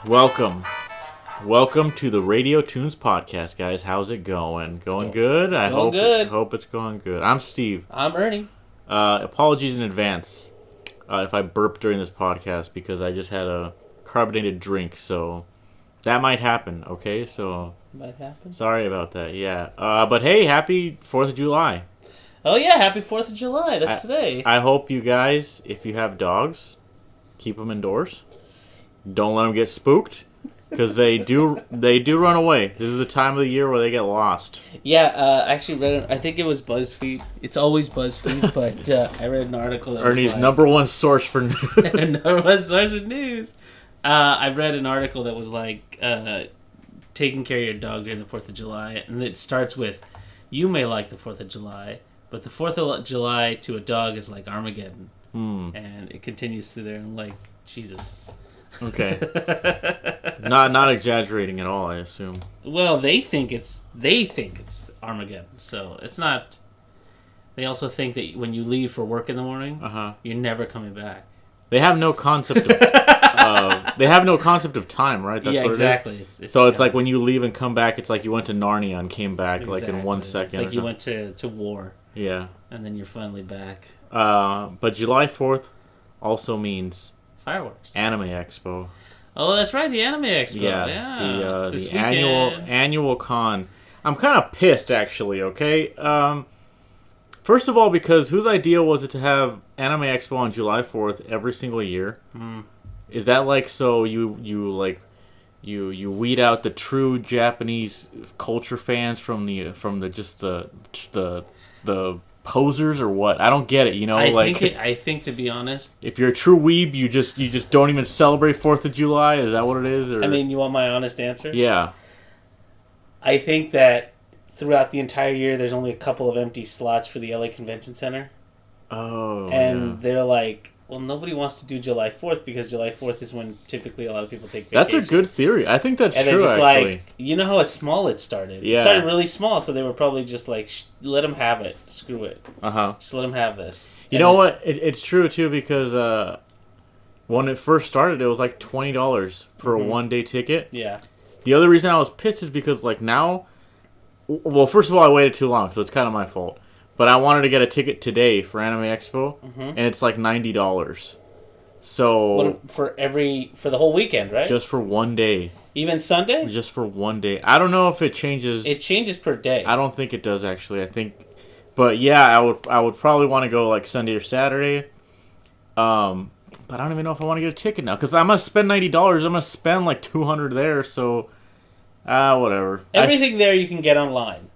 Welcome to the Radio Toons podcast, guys. How's it going? Going good? I hope it's going good. I'm Steve. I'm Ernie. Apologies in advance if I burp during this podcast because I just had a carbonated drink, so that might happen, okay? So might happen. Sorry about that, yeah. But hey, happy 4th of July. Oh yeah, happy 4th of July. That's today. I hope you guys, if you have dogs, keep them indoors. Don't let them get spooked, because they do run away. This is the time of the year where they get lost. Yeah, I actually read it. I think it was BuzzFeed. It's always BuzzFeed, but I read an article that Ernie's was like, number one source for news. number one source for news. I read an article that was like taking care of your dog during the 4th of July, and it starts with, you may like the 4th of July, but the 4th of July to a dog is like Armageddon. And it continues through there, and I'm like, Jesus. Okay. Not exaggerating at all, I assume. Well, they think it's Armageddon, so it's not. They also think that when you leave for work in the morning, you're never coming back. They have no concept of time, right? That's yeah, what exactly. It is. So it's like when you leave and come back, it's like you went to Narnia and came back like in 1 second. It's like you went to war. Yeah. And then you're finally back. But July 4th also means fireworks. Anime Expo. Oh, that's right, the Anime Expo. Yeah. The annual con. I'm kind of pissed, actually. Okay. First of all, because whose idea was it to have Anime Expo on July 4th every single year? Is that like so you weed out the true Japanese culture fans from the posers or what? I don't get it. I think to be honest, if you're a true weeb, you just don't even celebrate 4th of July. Is that what it is? Or? I mean, you want my honest answer? Yeah. I think that throughout the entire year, there's only a couple of empty slots for the LA Convention Center. Oh. And they're like, well, nobody wants to do July 4th because July 4th is when typically a lot of people take vacation. That's a good theory. I think that's true, they're just actually. like, you know how small it started? Yeah. It started really small, so they were probably just like, let them have it. Screw it. Just let them have this. You know what? It's true, too, because when it first started, it was like $20 for a one-day ticket. Yeah. The other reason I was pissed is because, like, now... Well, first of all, I waited too long, so it's kind of my fault. But I wanted to get a ticket today for Anime Expo, and it's like $90. So for the whole weekend, right? Just for one day. Even Sunday? Just for one day. I don't know if it changes. It changes per day. I don't think it does actually. But yeah, I would probably want to go like Sunday or Saturday. But I don't even know if I want to get a ticket now because I'm gonna spend $90. I'm gonna spend like $200 there. So, whatever. Everything there you can get online.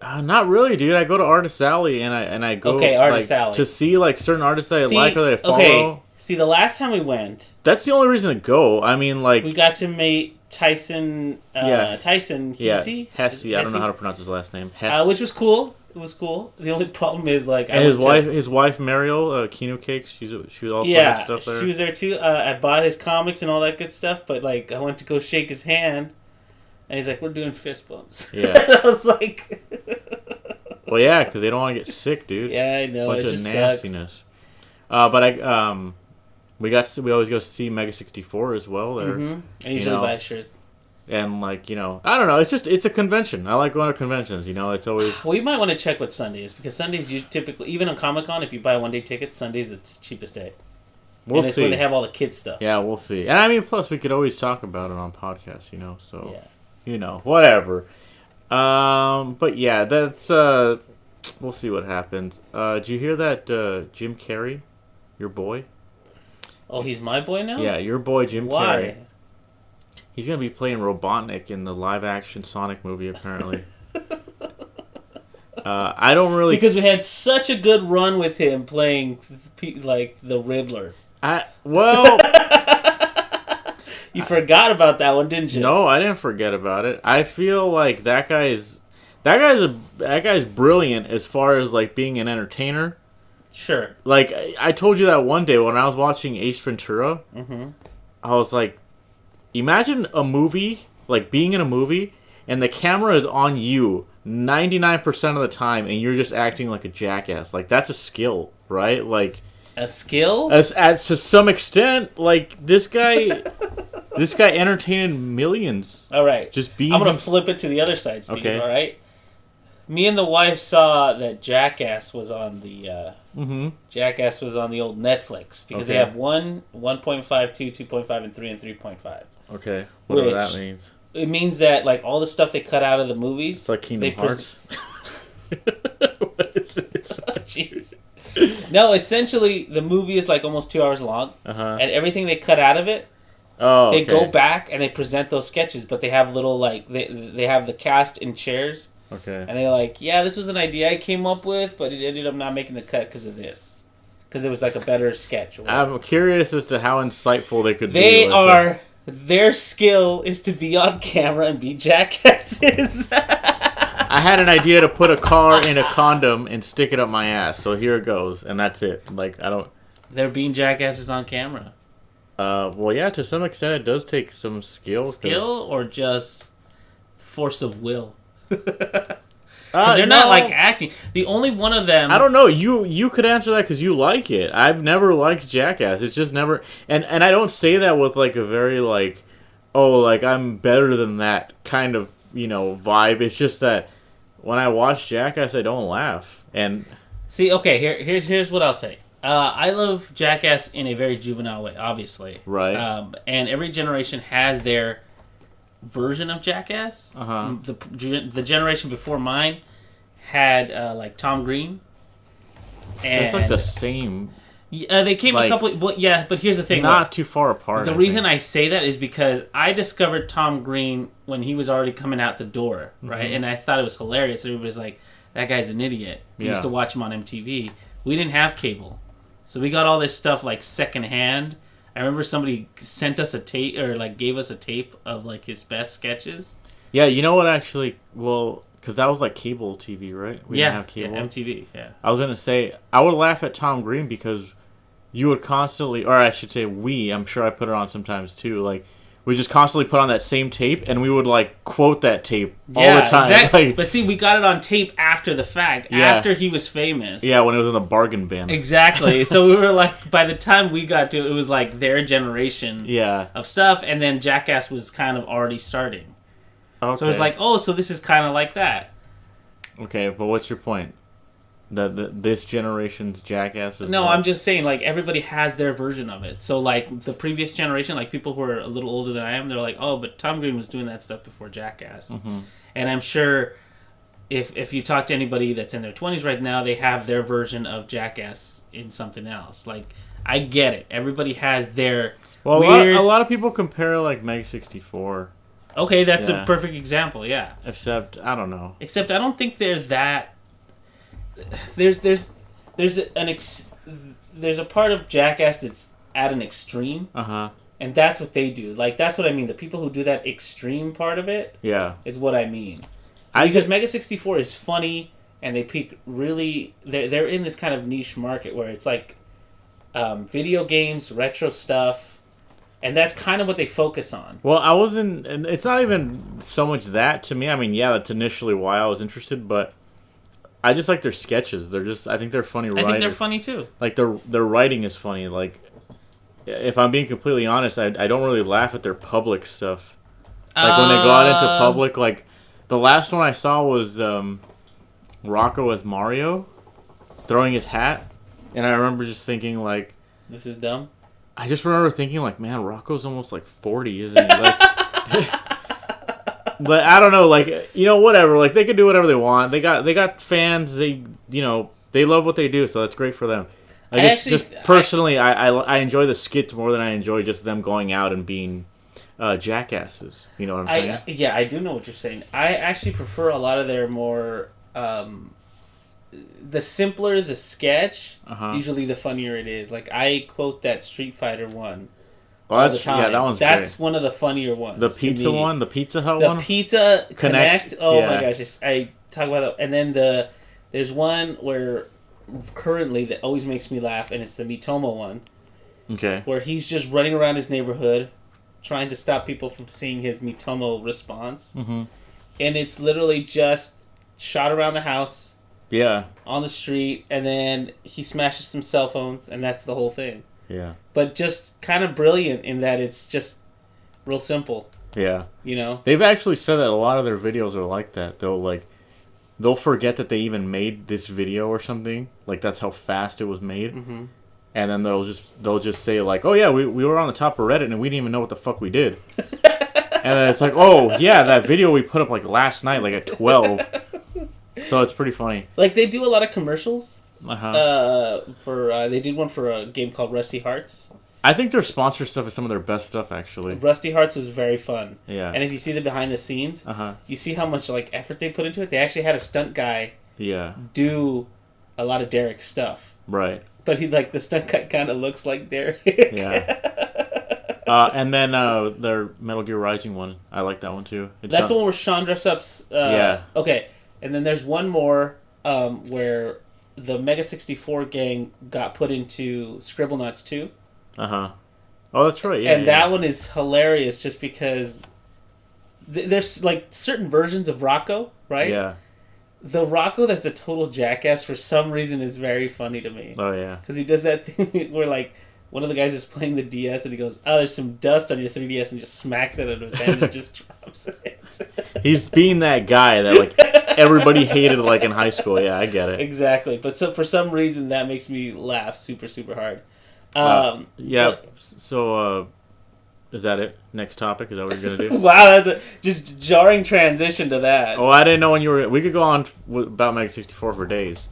Not really, dude. I go to Artist Alley and I go Artist Alley to see like certain artists that I like or that I follow. Okay. See, the last time we went, that's the only reason to go. I mean, like we got to meet Tyson. Tyson Hesse. Hesse. I don't know how to pronounce his last name. Hesse. Which was cool. It was cool. The only problem is like his wife Mariel, Kino Cakes. She was also had stuff there. She was there too. I bought his comics and all that good stuff. But like, I went to go shake his hand. And he's like, we're doing fist bumps. Yeah. And I was like... Well, yeah, because they don't want to get sick, dude. Yeah, I know. Bunch it just of nastiness. But we always go see Mega 64 as well there. I usually buy a shirt. And like, I don't know. It's a convention. I like going to conventions. It's always... Well, you might want to check what Sunday is. Because Sundays, you typically... Even on Comic-Con, if you buy a one-day ticket, Sunday's the cheapest day. We'll see. It's when they have all the kids stuff. Yeah, we'll see. And I mean, plus, we could always talk about it on podcasts, so... Yeah. Whatever. But yeah, that's, we'll see what happens. Did you hear that, Jim Carrey, your boy? Oh, he's my boy now? Yeah, your boy, Jim Carrey. Why? He's gonna be playing Robotnik in the live-action Sonic movie, apparently. I don't really... Because we had such a good run with him playing, like, the Riddler. You forgot about that one, didn't you? No, I didn't forget about it. I feel like that guy's brilliant as far as like being an entertainer. Sure. Like I told you that one day when I was watching Ace Ventura. I was like, imagine a movie, like being in a movie, and the camera is on you 99% of the time, and you're just acting like a jackass. Like that's a skill, right? Like a skill? As to some extent, like this guy. This guy entertained millions. All right. Just being. I'm gonna flip it to the other side, Steve. Okay. All right. Me and the wife saw that Jackass was on the Jackass was on the old Netflix because they have 1, 1.5, 2, 2.5, and 3 and 3.5. Okay. Whatever that means. It means that like all the stuff they cut out of the movies. It's like Kingdom Hearts. What is this? Oh, jeez. No, essentially the movie is like almost 2 hours long, and everything they cut out of it. Oh, they go back and they present those sketches, but they have little like they have the cast in chairs. Okay. And they're like, yeah, this was an idea I came up with, but it ended up not making the cut because of this. Because it was like a better sketch. I'm curious as to how insightful they could be. Their skill is to be on camera and be jackasses. I had an idea to put a car in a condom and stick it up my ass, so here it goes, and that's it. Like, I don't... They're being jackasses on camera. Well, yeah, to some extent it does take some skill. Skill or just force of will? Because they're not like acting. The only one of them. I don't know. You could answer that because you like it. I've never liked Jackass. It's just never. And I don't say that with like a very like, oh, like I'm better than that kind of vibe. It's just that when I watch Jackass, I don't laugh. And see, okay, here's what I'll say. I love Jackass in a very juvenile way, obviously. Right. And every generation has their version of Jackass. The generation before mine had like Tom Green. And it's like the same. They came like, a couple. Well, yeah, but here's the thing. Not too far apart. The reason I say that is because I discovered Tom Green when he was already coming out the door, right? And I thought it was hilarious. Everybody's like, "That guy's an idiot." We used to watch him on MTV. We didn't have cable, so we got all this stuff like secondhand. I remember somebody sent us a tape or like gave us a tape of like his best sketches. Yeah, you know what? Actually, well, because that was like cable TV, right? We didn't have cable. Yeah, MTV. Yeah. I was gonna say I would laugh at Tom Green because you would constantly, or I should say, I'm sure I put it on sometimes too. Like we just constantly put on that same tape, and we would like quote that tape all the time. Exactly. Like, but see, we got it on tape after the fact, after he was famous. Yeah, when it was in the bargain bin. Exactly. So we were like, by the time we got to it, was like their generation of stuff, and then Jackass was kind of already starting. Okay. So it was like, so this is kind of like that. Okay, but what's your point? This generation's Jackass is No, what? I'm just saying, like, everybody has their version of it. So, like, the previous generation, like, people who are a little older than I am, they're like, oh, but Tom Green was doing that stuff before Jackass. And I'm sure if you talk to anybody that's in their 20s right now, they have their version of Jackass in something else. Like, I get it. Everybody has their weird... a lot of people compare, like, Meg 64. Okay, that's a perfect example, yeah. Except, I don't know. Except I don't think they're that... There's a part of Jackass that's at an extreme, and that's what they do. Like that's what I mean. The people who do that extreme part of it, is what I mean. Because Mega 64 is funny, and they peak really. They're in this kind of niche market where it's like video games, retro stuff, and that's kind of what they focus on. Well, I wasn't. And it's not even so much that to me. I mean, yeah, that's initially why I was interested, but. I just like their sketches. I think they're funny writers. I think they're funny too. Like their writing is funny. Like, if I'm being completely honest, I don't really laugh at their public stuff. Like when they go out into public, like the last one I saw was Rocco as Mario throwing his hat, and I remember just thinking like, "This is dumb." I just remember thinking like, "Man, Rocco's almost like 40, isn't he?" Like, but I don't know, like whatever. Like they can do whatever they want. They got fans. They they love what they do, so that's great for them. Personally, I enjoy the skits more than I enjoy just them going out and being jackasses. You know what I'm saying? Yeah, I do know what you're saying. I actually prefer a lot of their more the simpler the sketch, usually the funnier it is. Like I quote that Street Fighter one. Well, that's, yeah, that one's That's great. One of the funnier ones. The pizza one? The Pizza Hut one? The Pizza Connect. Oh my gosh. I talk about that. And then there's one where currently that always makes me laugh, and it's the Mitomo one. Okay. Where he's just running around his neighborhood trying to stop people from seeing his Mitomo response. And it's literally just shot around the house. Yeah. On the street, and then he smashes some cell phones, and that's the whole thing. Yeah. But just kind of brilliant in that it's just real simple. Yeah. You know? They've actually said that a lot of their videos are like that. They'll forget that they even made this video or something. Like, that's how fast it was made. Mm-hmm. And then they'll just say, like, oh, yeah, we were on the top of Reddit and we didn't even know what the fuck we did. And then it's like, oh, yeah, that video we put up, like, last night, like, at 12. So it's pretty funny. Like, they do a lot of commercials. Uh-huh. They did one for a game called Rusty Hearts. I think their sponsor stuff is some of their best stuff, actually. Rusty Hearts was very fun. Yeah. And if you see the behind the scenes, you see how much like effort they put into it. They actually had a stunt guy do a lot of Derek's stuff. Right. But the stunt guy kind of looks like Derek. Yeah. And then their Metal Gear Rising one. I like that one, too. That's the one where Sean dress up's... yeah. Okay. And then there's one more where the Mega 64 gang got put into Scribblenauts 2. Uh-huh. Oh, that's right, yeah. And that one is hilarious just because there's, like, certain versions of Rocco, right? Yeah. The Rocco that's a total jackass for some reason is very funny to me. Oh, yeah. Because he does that thing where, like, one of the guys is playing the DS and he goes, oh, there's some dust on your 3DS, and just smacks it out of his hand and just drops it. He's being that guy that, like, everybody hated, like, in high school. Yeah, I get it. Exactly. But for some reason, that makes me laugh super, super hard. Yeah, so, is that it? Next topic? Is that what you're going to do? Wow, that's a just jarring transition to that. Oh, I didn't know when you were... We could go on about Mega 64 for days.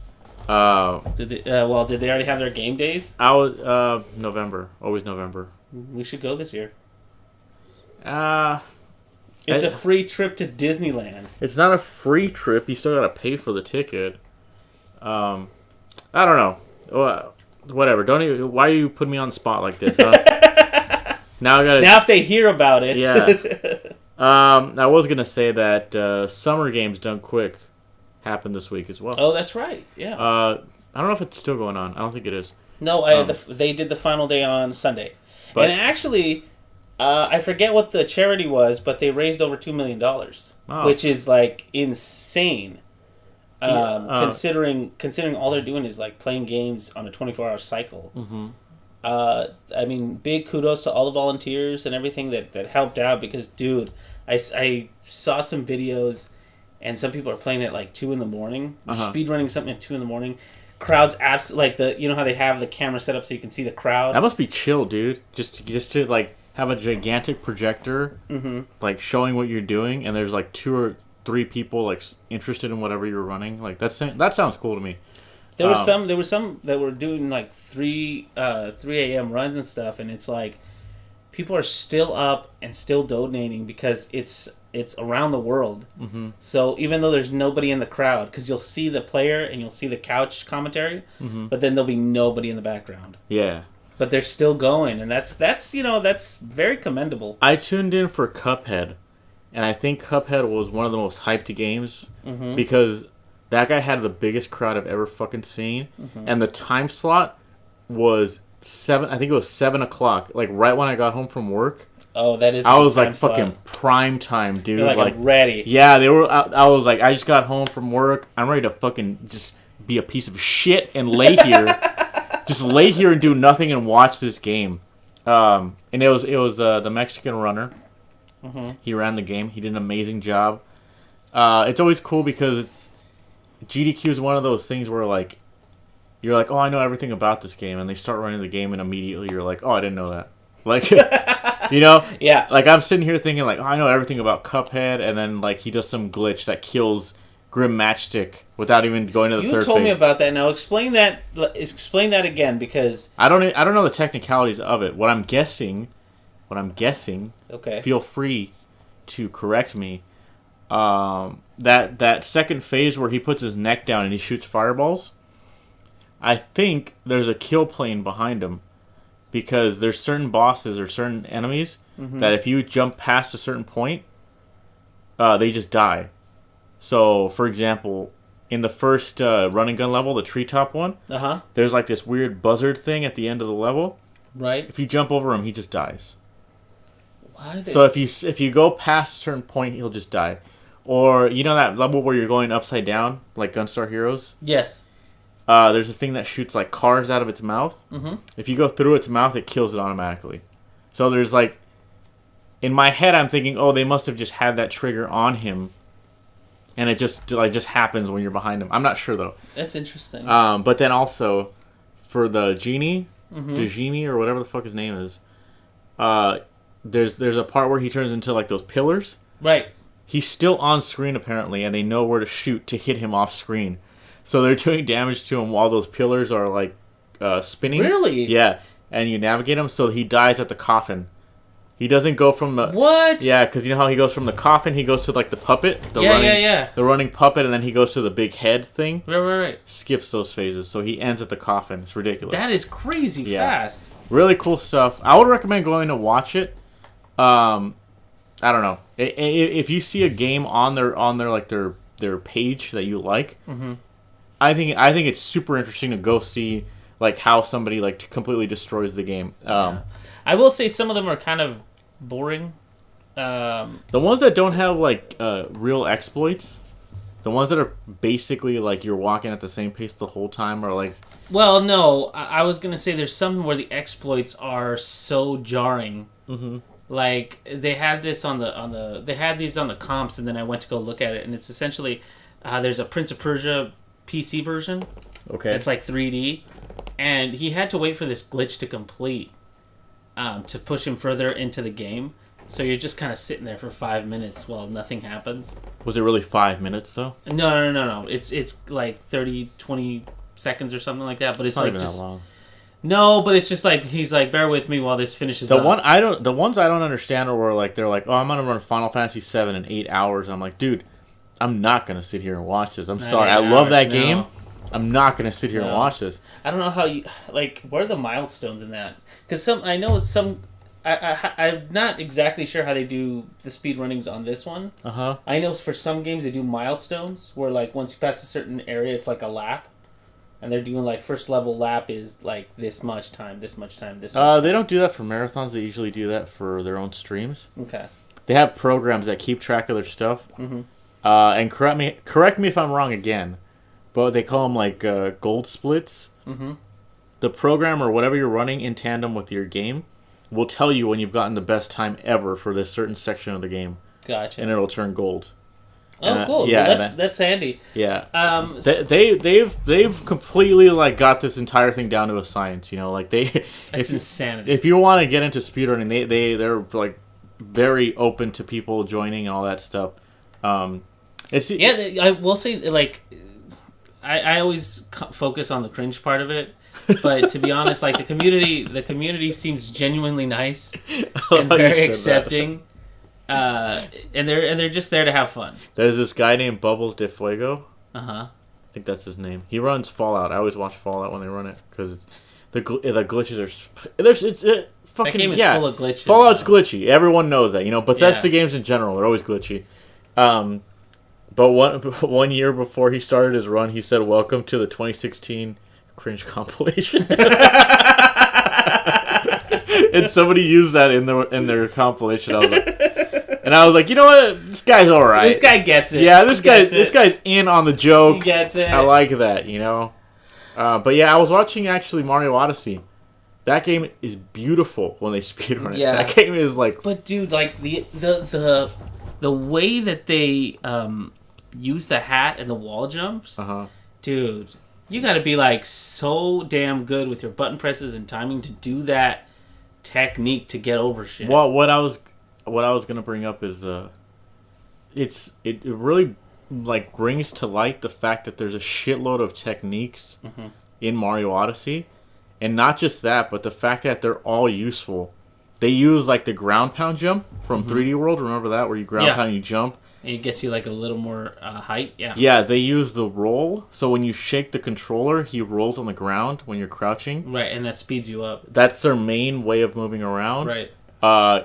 Did they already have their game days? November. Always November. We should go this year. It's a free trip to Disneyland. It's not a free trip. You still got to pay for the ticket. I don't know. Whatever. Don't even... Why you put me on the spot like this, huh? Now if they hear about it. Yeah. I was going to say that Summer Games Done Quick happened this week as well. Oh, that's right. Yeah. I don't know if it's still going on. I don't think it is. No, they did the final day on Sunday. And actually, I forget what the charity was, but they raised over $2 million, which is, like, insane. Considering all they're doing is, like, playing games on a 24-hour cycle. Mm-hmm. I mean, big kudos to all the volunteers and everything that helped out because, dude, I saw some videos and some people are playing at like 2 a.m. Speedrunning something at 2 a.m. Crowds absolutely you know how they have the camera set up so you can see the crowd. That must be chill, dude. Just to like have a gigantic projector, like showing what you're doing, and there's like 2 or 3 people like interested in whatever you're running. Like that sounds cool to me. There were some that were doing like 3 a.m. runs and stuff, and it's like people are still up and still donating because it's around the world. Mm-hmm. So even though there's nobody in the crowd, because you'll see the player and you'll see the couch commentary, but then there'll be nobody in the background. Yeah. But they're still going, and that's very commendable. I tuned in for Cuphead, and I think Cuphead was one of the most hyped games because that guy had the biggest crowd I've ever fucking seen, and the time slot was 7. I think it was 7 o'clock, like right when I got home from work. Oh, that is. I was like fucking prime time, dude. You're like ready. Yeah, they were. I was like, I just got home from work. I'm ready to fucking just be a piece of shit and lay here, just lay here and do nothing and watch this game. And it was the Mexican runner. He ran the game. He did an amazing job. It's always cool because GDQ is one of those things where like you're like, oh, I know everything about this game, and they start running the game, and immediately you're like, oh, I didn't know that. Like, you know? Yeah. Like, I'm sitting here thinking, like, oh, I know everything about Cuphead, and then, like, he does some glitch that kills Grim Matchstick without even going to the third phase. You told me about that. Now, explain that again, because... I don't know the technicalities of it. What I'm guessing, okay, feel free to correct me, that second phase where he puts his neck down and he shoots fireballs, I think there's a kill plane behind him. Because there's certain bosses or certain enemies that if you jump past a certain point, they just die. So, for example, in the first run and gun level, the treetop one, there's like this weird buzzard thing at the end of the level. Right. If you jump over him, he just dies. What? So if you go past a certain point, he'll just die. Or, you know that level where you're going upside down, like Gunstar Heroes? Yes. There's a thing that shoots like cars out of its mouth. If you go through its mouth, it kills it automatically. So there's like in my head, I'm thinking, oh, they must have just had that trigger on him, and it just happens when you're behind him. I'm not sure though. That's interesting. But then also for the genie, the genie or whatever the fuck his name is, there's a part where he turns into like those pillars. Right. He's still on screen apparently, and they know where to shoot to hit him off screen. So they're doing damage to him while those pillars are like spinning. Really? Yeah, and you navigate him, so he dies at the coffin. He doesn't go from the... What? Yeah, because you know how he goes from the coffin, he goes to, like, the puppet? Yeah. The running puppet, and then he goes to the big head thing. Right. Skips those phases, so he ends at the coffin. It's ridiculous. That is crazy fast. Really cool stuff. I would recommend going to watch it. I don't know. If you see a game on their like their page that you like, I think it's super interesting to go see like how somebody like completely destroys the game. I will say some of them are kind of boring. The ones that don't have like real exploits, the ones that are basically like you're walking at the same pace the whole time, are like. Well, no, I was gonna say there's some where the exploits are so jarring. Like they had this they had these on the comps, and then I went to go look at it, and it's essentially there's a Prince of Persia PC version. Okay. It's like 3D, and he had to wait for this glitch to complete to push him further into the game. So you're just kind of sitting there for 5 minutes while nothing happens. Was it really 5 minutes though? No. It's like 30, 20 seconds or something like that. But it's not like even just that long. No, but it's just like he's like, bear with me while this finishes up. The ones I don't understand are where like they're like, oh, I'm gonna run Final Fantasy 7 in 8 hours. And I'm like, dude, I'm not gonna sit here and watch this. I'm sorry, I love that game. I'm not gonna sit here and watch this. I don't know how you like. What are the milestones in that? Because I'm not exactly sure how they do the speed runnings on this one. I know for some games they do milestones where like once you pass a certain area, it's like a lap. And they're doing like first level lap is like this much time, this much time, this much time. They don't do that for marathons. They usually do that for their own streams. Okay. They have programs that keep track of their stuff. And correct me if I'm wrong again, but they call them like gold splits. The program or whatever you're running in tandem with your game will tell you when you've gotten the best time ever for this certain section of the game. Gotcha. And it'll turn gold. Oh, cool. Yeah, well, that's handy. Yeah. They've completely like got this entire thing down to a science. You know, like it's insanity. If you want to get into speedrunning, they're like very open to people joining and all that stuff. I will say like I always focus on the cringe part of it. But to be honest, like the community seems genuinely nice and very accepting. And they're just there to have fun. There's this guy named Bubbles de Fuego. I think that's his name. He runs Fallout. I always watch Fallout when they run it because the glitches are. It's fucking. That game is full of glitches. Fallout's glitchy. Everyone knows that. You know, Bethesda games in general are always glitchy. But one year before he started his run, he said, "Welcome to the 2016 cringe compilation." And somebody used that in their compilation. I was like, you know what? This guy's all right. This guy gets it. Yeah, this guy's in on the joke. He gets it. I like that, you know. But yeah, I was watching actually Mario Odyssey. That game is beautiful when they speedrun it. Yeah. That game is like. But dude, like the way that they use the hat and the wall jumps, dude, you got to be like so damn good with your button presses and timing to do that technique to get over shit. Well, what I was gonna bring up is it really like brings to light the fact that there's a shitload of techniques in Mario Odyssey, and not just that, but the fact that they're all useful. They use like the ground pound jump from 3D World. Remember that, where you ground pound, you jump. And it gets you like a little more height. Yeah. Yeah, they use the roll. So when you shake the controller, he rolls on the ground when you're crouching. Right, and that speeds you up. That's their main way of moving around. Right.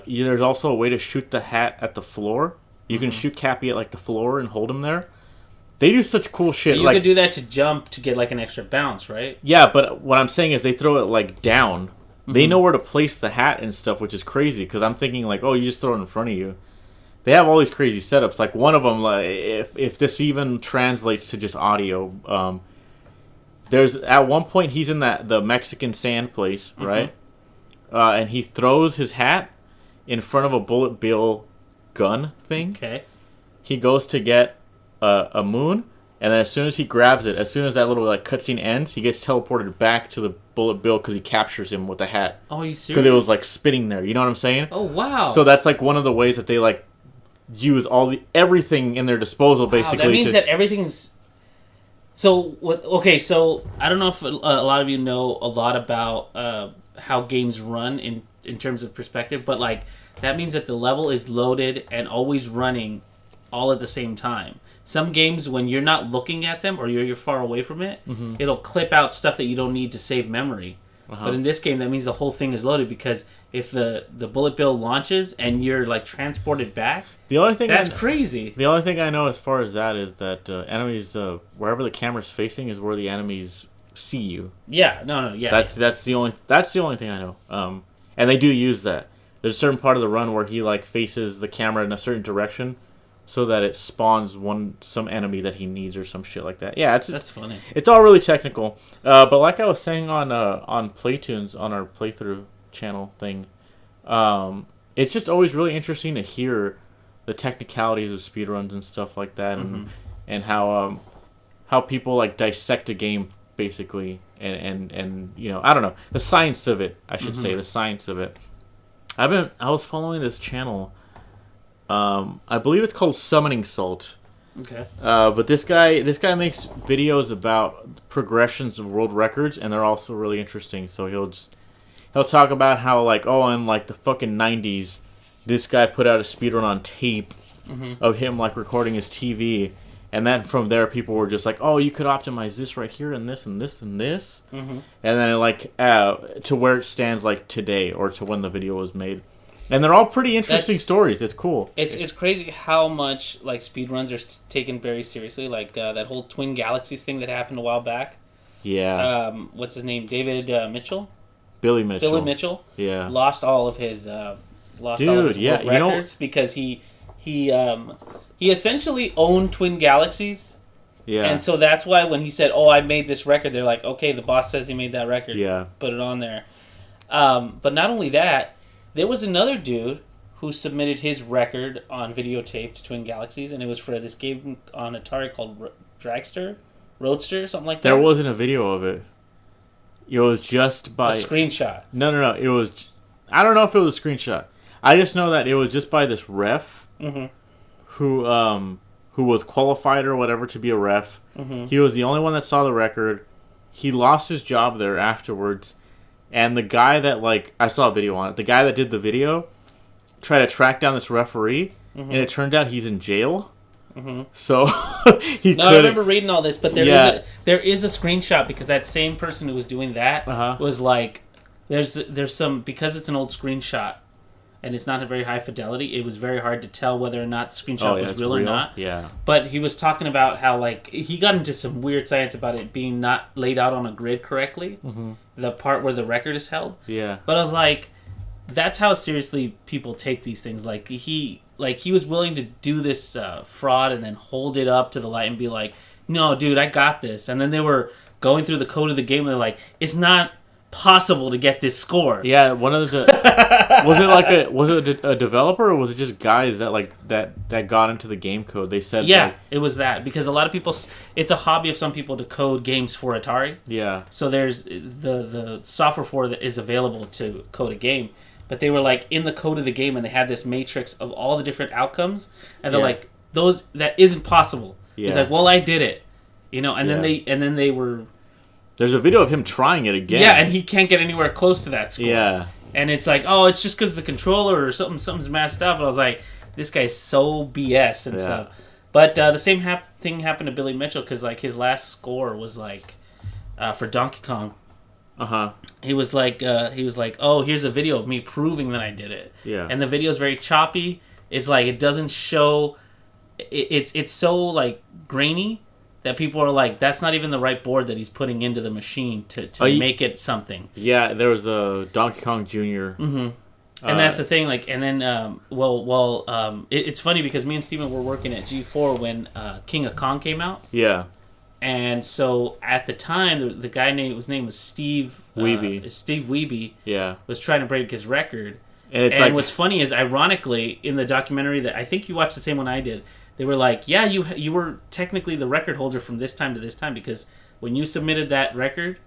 There's also a way to shoot the hat at the floor. You can shoot Cappy at like the floor and hold him there. They do such cool shit. You could do that to jump to get like an extra bounce, right? Yeah, but what I'm saying is they throw it like down. They know where to place the hat and stuff, which is crazy. Because I'm thinking like, oh, you just throw it in front of you. They have all these crazy setups. Like one of them, like if this even translates to just audio, there's at one point he's in the Mexican sand place, right? And he throws his hat, in front of a bullet bill gun thing. Okay. He goes to get a moon, and then as soon as he grabs it, as soon as that little like cutscene ends, he gets teleported back to the bullet bill because he captures him with a hat. Oh, are you serious? Because it was like spitting there. You know what I'm saying? Oh, wow. So that's like one of the ways that they like use everything in their disposal, basically. That means that everything's. So okay, so I don't know if a lot of you know a lot about how games run in terms of perspective, but like that means that the level is loaded and always running all at the same time. Some games, when you're not looking at them or you're far away from it, it'll clip out stuff that you don't need to save memory. But in this game, that means the whole thing is loaded, because if the bullet bill launches and you're like transported back, that's crazy. The only thing I know as far as that is that enemies, wherever the camera's facing, is where the enemies see you. Yeah, yeah. That's the only thing I know. And they do use that. There's a certain part of the run where he like faces the camera in a certain direction, so that it spawns some enemy that he needs or some shit like that. Yeah, that's funny. It's all really technical. But like I was saying on Play Toons, on our playthrough channel thing, it's just always really interesting to hear the technicalities of speedruns and stuff like that, and how people like dissect a game basically, and you know, I don't know, the science of it. I should say the science of it. I was following this channel. I believe it's called Summoning Salt. Okay. But this guy makes videos about progressions of world records, and they're also really interesting. So he'll talk about how like, oh, in like the fucking 90s, this guy put out a speedrun on tape of him like recording his TV, and then from there people were just like, oh, you could optimize this right here and this and this and this, and then like to where it stands like today, or to when the video was made. And they're all pretty interesting stories. It's cool. It's crazy how much like speedruns are taken very seriously. Like that whole Twin Galaxies thing that happened a while back. Yeah. What's his name? David Mitchell. Billy Mitchell. Yeah. Lost all of his world records because he essentially owned Twin Galaxies. Yeah. And so that's why when he said, "Oh, I made this record," they're like, "Okay, the boss says he made that record. Yeah. Put it on there." But not only that. There was another dude who submitted his record on videotape to Twin Galaxies, and it was for this game on Atari called Roadster, something like that. There wasn't a video of it. It was just by... a screenshot. No. It was... I don't know if it was a screenshot. I just know that it was just by this ref who was qualified or whatever to be a ref. He was the only one that saw the record. He lost his job there afterwards. And the guy that, like, I saw a video on it. The guy that did the video tried to track down this referee, and it turned out he's in jail. So he I remember reading all this, but there is a screenshot, because that same person who was doing that was like, there's some, because it's an old screenshot and it's not a very high fidelity, it was very hard to tell whether or not the screenshot was real or not. Yeah. But he was talking about how, like, he got into some weird science about it being not laid out on a grid correctly. The part where the record is held. Yeah. But I was like, that's how seriously people take these things. Like he was willing to do this fraud and then hold it up to the light and be like, "No, dude, I got this." And then they were going through the code of the game and they're like, "It's not possible to get this score." Yeah, one of the was it a developer, or was it just guys that got into the game code? They said it was that, because a lot of people, it's a hobby of some people to code games for Atari. Yeah. So there's the software for that is available to code a game, but they were like in the code of the game and they had this matrix of all the different outcomes, and they're like, that isn't possible. Yeah. It's like, well, I did it, and then they were. There's a video of him trying it again. Yeah, and he can't get anywhere close to that score. Yeah. And it's like, oh, it's just because of the controller or something's messed up. And I was like, this guy's so BS and stuff. But the same thing happened to Billy Mitchell, because like his last score was like for Donkey Kong. He was like, oh, here's a video of me proving that I did it. Yeah. And the video is very choppy. It's like it doesn't show. It's so like grainy that people are like, that's not even the right board that he's putting into the machine to make it something. Yeah, there was a Donkey Kong Jr. And that's the thing, like, and then, it's funny because me and Steven were working at G4 when King of Kong came out. Yeah. And so at the time, the guy his name was Steve Wiebe. Steve Wiebe. Yeah. Was trying to break his record. And what's funny is, ironically, in the documentary that I think you watched the same one I did, they were like, yeah, you were technically the record holder from this time to this time, because when you submitted that record,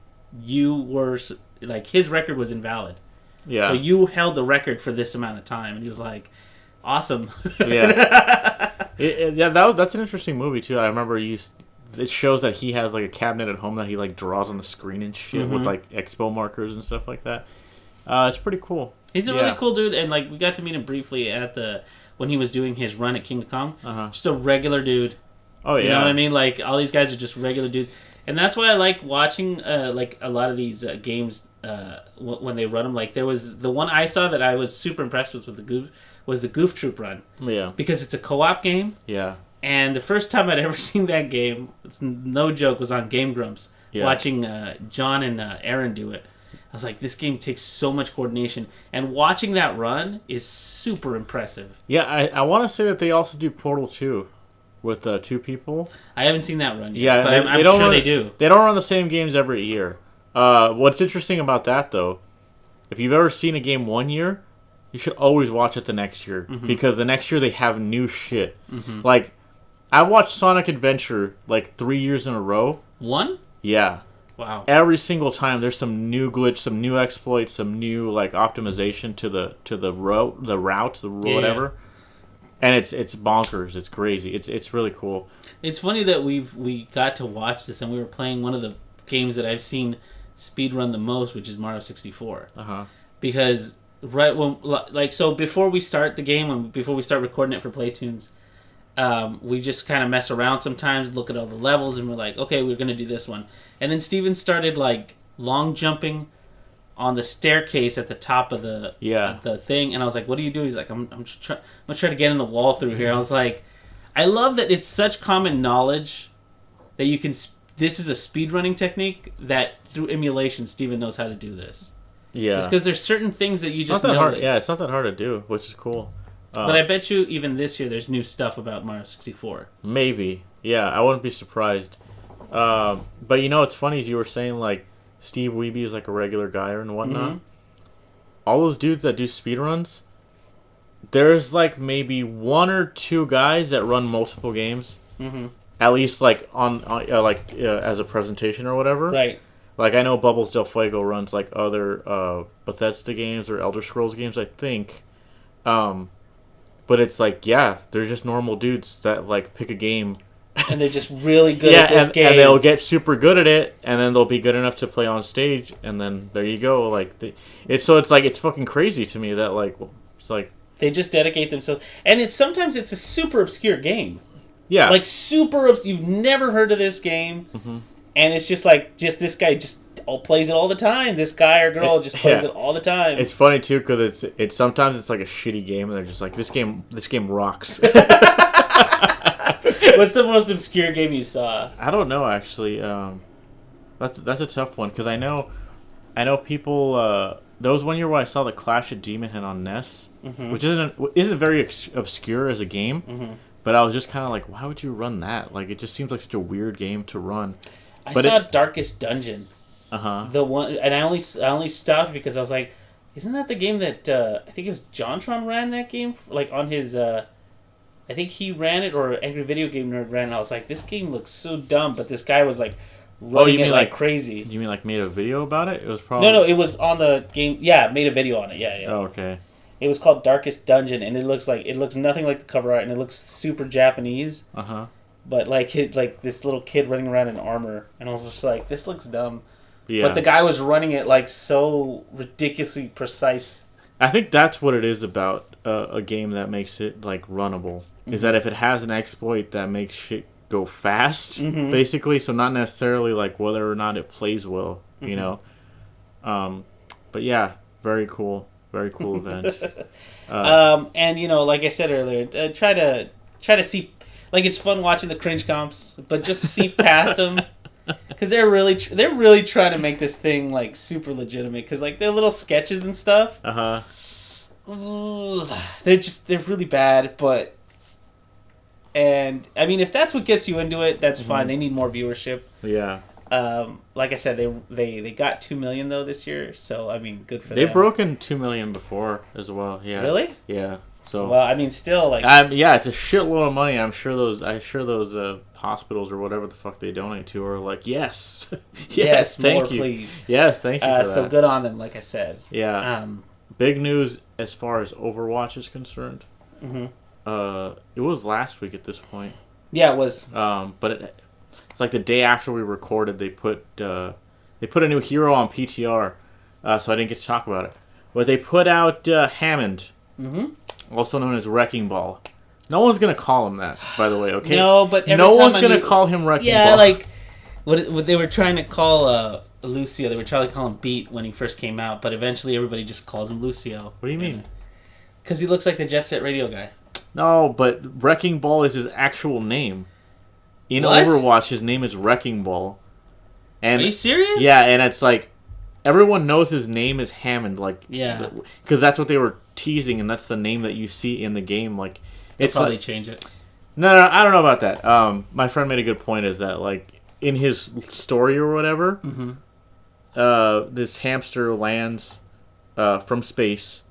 you were, like, his record was invalid. Yeah. So you held the record for this amount of time. And he was like, awesome. Yeah. That's an interesting movie, too. I remember it shows that he has, like, a cabinet at home that he, like, draws on the screen and shit with, like, expo markers and stuff like that. It's pretty cool. He's a really cool dude, and, like, we got to meet him briefly when he was doing his run at King Kong. Just a regular dude. Oh, yeah. You know what I mean? Like, all these guys are just regular dudes. And that's why I like watching, like, a lot of these games when they run them. Like, there was the one I saw that I was super impressed with the Goof Troop run. Yeah. Because it's a co-op game. Yeah. And the first time I'd ever seen that game, it's no joke, was on Game Grumps. Yeah. Watching John and Aaron do it. I was like, this game takes so much coordination. And watching that run is super impressive. Yeah, I want to say that they also do Portal 2 with 2 people. I haven't seen that run yet, yeah, but I'm sure they do. They don't run the same games every year. What's interesting about that, though, if you've ever seen a game one year, you should always watch it the next year. Because the next year they have new shit. Like, I watched Sonic Adventure like 3 years in a row. One? Yeah. Wow. Every single time there's some new glitch, some new exploit, some new like optimization to the route, whatever. And it's bonkers. It's crazy. It's really cool. It's funny that we got to watch this, and we were playing one of the games that I've seen speedrun the most, which is Mario 64. Because so before we start the game and before we start recording it for Playtunes, we just kind of mess around sometimes, look at all the levels, and we're like, okay, we're going to do this one. And then Steven started, like, long jumping on the staircase at the top of the thing. And I was like, what are you doing? He's like, I'm going to try to get in the wall through here. I was like, I love that it's such common knowledge that you can... This is a speedrunning technique that, through emulation, Steven knows how to do this. Yeah. Just because there's certain things that you just know. Hard. Yeah, it's not that hard to do, which is cool. But I bet you even this year there's new stuff about Mario 64. Maybe. Yeah, I wouldn't be surprised. But you know what's funny is you were saying, like, Steve Wiebe is like a regular guy and whatnot. All those dudes that do speedruns, there's like maybe 1 or 2 guys that run multiple games. At least like on as a presentation or whatever. Right. Like I know Bubbles Del Fuego runs like other Bethesda games or Elder Scrolls games, I think. But it's like, yeah, they're just normal dudes that like pick a game. And they're just really good at this game. And they'll get super good at it, and then they'll be good enough to play on stage, and then there you go. Like, it's fucking crazy to me that like it's like they just dedicate themselves, and sometimes it's a super obscure game. Yeah, like super you've never heard of this game, and it's just like this guy just plays it all the time. This guy or girl just plays it all the time. It's funny too because it's sometimes it's like a shitty game, and they're just like this game rocks. What's the most obscure game you saw? I don't know actually. That's a tough one because I know people. There was 1 year where I saw the Clash of Demon Head on NES, which isn't very obscure as a game, but I was just kind of like, why would you run that? Like it just seems like such a weird game to run. I saw Darkest Dungeon. The one, and I only stopped because I was like, isn't that the game that I think it was JonTron ran that game like on his. I think he ran it, or Angry Video Game Nerd ran it. I was like, this game looks so dumb, but this guy was like running it like crazy. You mean like made a video about it? It was probably... No, it was on the game. Yeah, made a video on it. Yeah. Oh, okay. It was called Darkest Dungeon, and it looks nothing like the cover art, and it looks super Japanese. But like this little kid running around in armor, and I was just like, this looks dumb. Yeah. But the guy was running it like so ridiculously precise. I think that's what it is about a game that makes it like runnable. Is that if it has an exploit that makes shit go fast, basically. So not necessarily like whether or not it plays well, you know. But yeah, very cool event. And you know, like I said earlier, try to see, like it's fun watching the cringe comps, but just see past them. Because they're really trying to make this thing like super legitimate. Because like their little sketches and stuff, they're really bad. And I mean, if that's what gets you into it, that's fine. They need more viewership. Yeah. Like I said, they got 2 million though this year, so I mean, good for them. They've broken 2 million before as well. Yeah. Really? Yeah. So. Well, I mean, still like. Yeah, it's a shitload of money. I'm sure those hospitals or whatever the fuck they donate to are like, yes, yes, thank more, you, please. Yes, thank you. For so that. good on them, like I said. Yeah. Big news as far as Overwatch is concerned. Mm-hmm. It was last week at this point. Yeah, it was. But it's like the day after we recorded, they put a new hero on PTR, so I didn't get to talk about it. But they put out Hammond, also known as Wrecking Ball. No one's gonna call him that, by the way. Okay. No, but no one's gonna call him Wrecking Ball. Yeah, like what they were trying to call Lucio. They were trying to call him Beat when he first came out, but eventually everybody just calls him Lucio. What do you mean? Because he looks like the Jet Set Radio guy. No, but Wrecking Ball is his actual name. In what? Overwatch, his name is Wrecking Ball. And are you serious? Yeah, and it's like everyone knows his name is Hammond, like yeah, because that's what they were teasing, and that's the name that you see in the game. Like they'll it's probably like, change it. No, I don't know about that. My friend made a good point. Is that like in his story or whatever, this hamster lands from space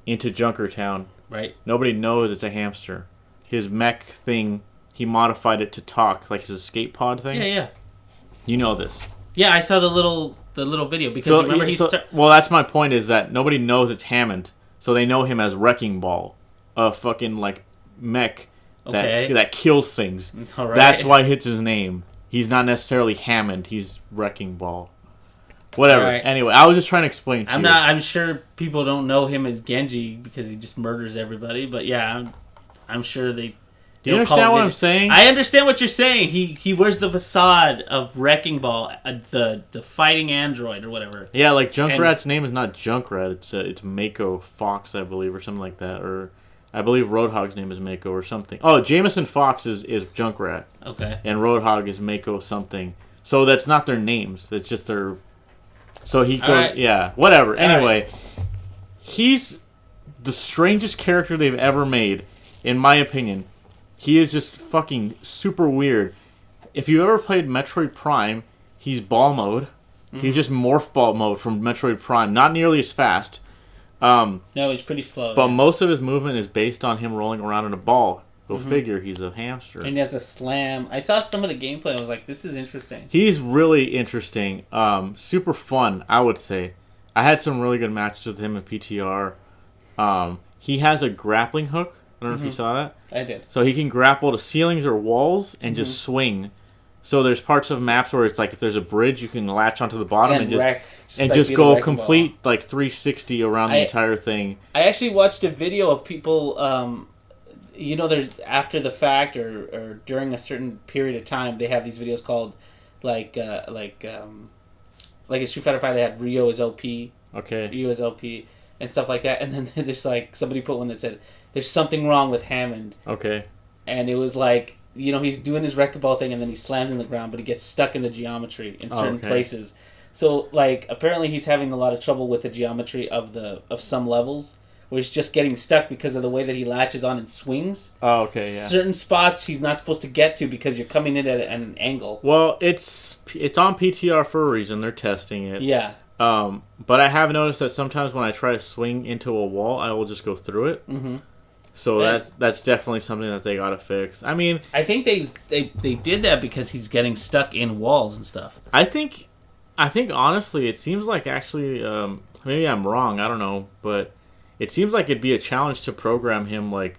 into Junkertown. Right. Nobody knows it's a hamster. His mech thing, he modified it to talk, like his escape pod thing. Yeah. You know this. Yeah, I saw the little video because remember well, that's my point. Is that nobody knows it's Hammond, so they know him as Wrecking Ball, a fucking like mech that kills things. All right. That's why it's his name. He's not necessarily Hammond. He's Wrecking Ball. Whatever. Right. Anyway, I was just trying to explain to you. I'm sure people don't know him as Genji because he just murders everybody. But yeah, I'm sure they. Do you understand what I'm saying? I understand what you're saying. He wears the facade of Wrecking Ball, the fighting android or whatever. Yeah, like Junkrat's name is not Junkrat. It's Mako Fox, I believe, or something like that. Or I believe Roadhog's name is Mako or something. Oh, Jameson Fox is Junkrat. Okay. And Roadhog is Mako something. So that's not their names. That's just their. So he goes, right. Yeah, whatever. Anyway, he's the strangest character they've ever made, in my opinion. He is just fucking super weird. If you ever played Metroid Prime, he's ball mode. He's just morph ball mode from Metroid Prime. Not nearly as fast. No, he's pretty slow. But most of his movement is based on him rolling around in a ball. Go figure, he's a hamster. And he has a slam. I saw some of the gameplay. I was like, this is interesting. He's really interesting. Super fun, I would say. I had some really good matches with him in PTR. He has a grappling hook. I don't know if you saw that. I did. So he can grapple to ceilings or walls and just swing. So there's parts of maps where it's like if there's a bridge, you can latch onto the bottom and just go complete like 360 around the entire thing. I actually watched a video of people. There's after the fact or during a certain period of time, they have these videos called like in Street Fighter 5 they had Rio is OP. Okay. Rio is OP and stuff like that, and then there's like somebody put one that said there's something wrong with Hammond. Okay. And it was like, he's doing his wrecking ball thing and then he slams in the ground, but he gets stuck in the geometry in certain places. So like apparently he's having a lot of trouble with the geometry of some levels. Where he's just getting stuck because of the way that he latches on and swings. Oh, okay, yeah. Certain spots he's not supposed to get to because you're coming in at an angle. Well, it's on PTR for a reason. They're testing it. Yeah. But I have noticed that sometimes when I try to swing into a wall, I will just go through it. Mm-hmm. So that's definitely something that they gotta fix. I mean, I think they did that because he's getting stuck in walls and stuff. I think honestly, it seems like actually, maybe I'm wrong. I don't know, but. It seems like it'd be a challenge to program him like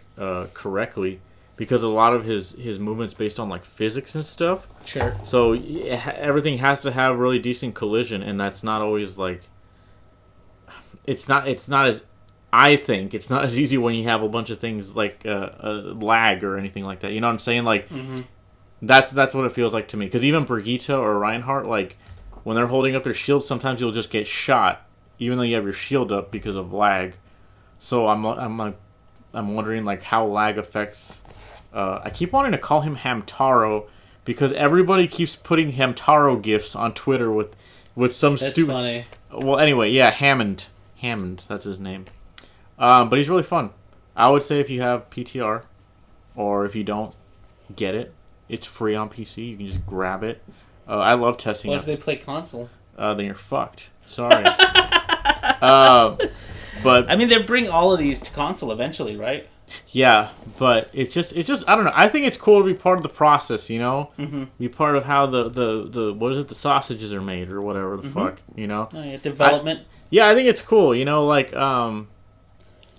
correctly because a lot of his movements based on like physics and stuff. Sure. So everything has to have really decent collision, and that's not always like. It's not as. I think it's not as easy when you have a bunch of things like lag or anything like that. You know what I'm saying? Like, that's what it feels like to me. Because even Brigitte or Reinhardt, like when they're holding up their shield, sometimes you'll just get shot, even though you have your shield up because of lag. So I'm wondering like how lag affects. I keep wanting to call him Hamtaro because everybody keeps putting Hamtaro gifs on Twitter with some stupid. That's funny. Well, anyway, yeah, Hammond, that's his name. But he's really fun. I would say if you have PTR, or if you don't, get it. It's free on PC. You can just grab it. I love testing. What if they play console? Then you're fucked. Sorry. But I mean, they bring all of these to console eventually, right? Yeah, but it's just I don't know. I think it's cool to be part of the process, you know? Mm-hmm. Be part of how the what is it, the sausages are made or whatever the fuck, you know? Oh, yeah, development. I think it's cool, you know, like I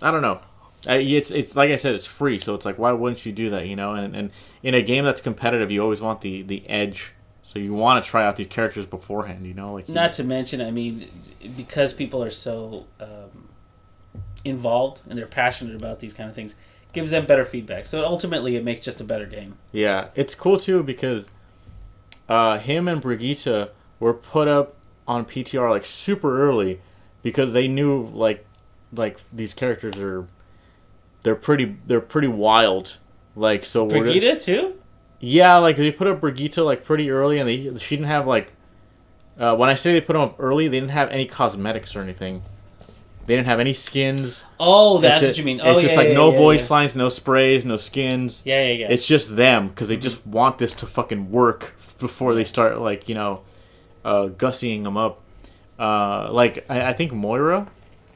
don't know. It's like I said, it's free, so it's like why wouldn't you do that, you know? And in a game that's competitive, you always want the edge. So you want to try out these characters beforehand, you know? Like Not to mention, I mean, because people are so involved and they're passionate about these kind of things, gives them better feedback. So ultimately, it makes just a better game. Yeah, it's cool too because him and Brigitte were put up on PTR like super early because they knew like these characters they're pretty wild. Like so Brigitte too? Yeah, like they put up Brigitte like pretty early, and she didn't have like when I say they put them up early, they didn't have any cosmetics or anything. They didn't have any skins. Oh, that's what you mean. It's just no voice lines, no sprays, no skins. Yeah. It's just them because they just want this to fucking work before they start like gussying them up. Like I think Moira.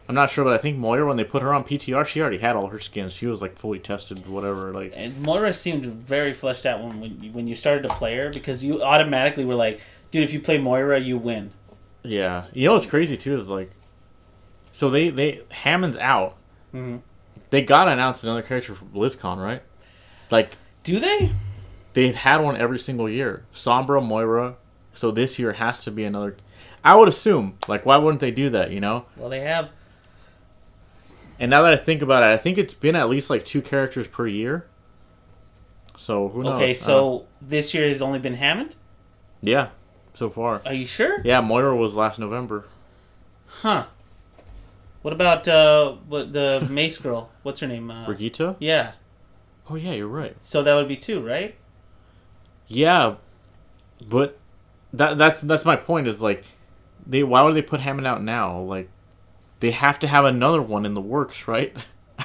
I'm not sure, but I think Moira, when they put her on PTR, she already had all her skins. She was like fully tested, whatever. Like, and Moira seemed very fleshed out when you started to play her because you automatically were like, dude, if you play Moira, you win. Yeah, you know what's crazy too is like, so they Hammond's out. Mm-hmm. They gotta announce another character for BlizzCon, right? Like, do they? They've had one every single year. Sombra, Moira. So this year has to be another. I would assume. Like, why wouldn't they do that? You know? Well, they have. And now that I think about it, I think it's been at least like 2 characters per year. So who knows? Okay, so this year has only been Hammond? Yeah, so far. Are you sure? Yeah, Moira was last November. Huh. What about what the Mace girl? What's her name? Brigitte? Yeah. Oh yeah, you're right. So that would be 2, right? Yeah, but that's my point. Is like, why would they put Hammond out now? Like, they have to have another one in the works, right?